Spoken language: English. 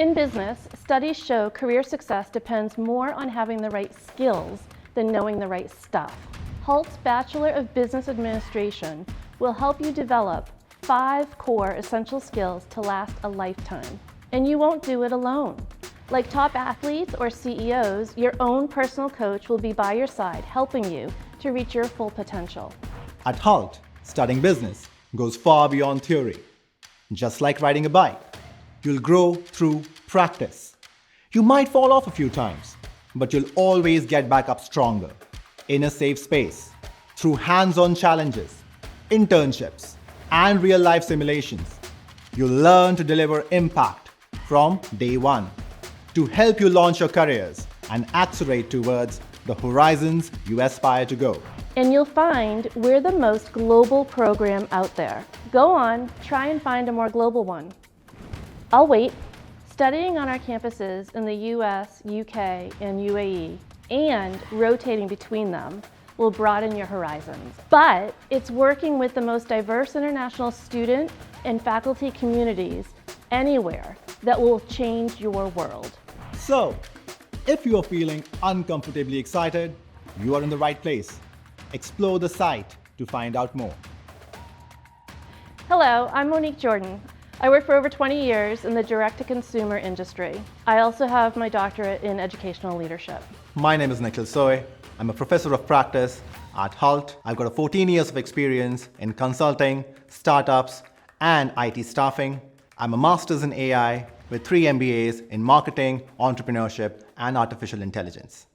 In business, studies show career success depends more on having the right skills than knowing the right stuff. Hult's Bachelor of Business Administration will help you develop 5 core essential skills to last a lifetime. And you won't do it alone. Like top athletes or CEOs, your own personal coach will be by your side, helping you to reach your full potential. At Hult, studying business goes far beyond theory. Just like riding a bike, you'll grow through practice. You might fall off a few times, but you'll always get back up stronger in a safe space through hands-on challenges, internships, and real-life simulations. You'll learn to deliver impact from day one to help you launch your careers and accelerate towards the horizons you aspire to go. And you'll find we're the most global program out there. Go on, try and find a more global one. I'll wait. Studying on our campuses in the US, UK, and UAE, and rotating between them will broaden your horizons. But it's working with the most diverse international student and faculty communities anywhere that will change your world. So, if you are feeling uncomfortably excited, you are in the right place. Explore the site to find out more. Hello, I'm Monique Jordan. I worked for over 20 years in the direct-to-consumer industry. I also have my doctorate in educational leadership. My name is Nikhil Soy. I'm a professor of practice at Hult. I've got 14 years of experience in consulting, startups, and IT staffing. I'm a master's in AI with 3 MBAs in marketing, entrepreneurship, and artificial intelligence.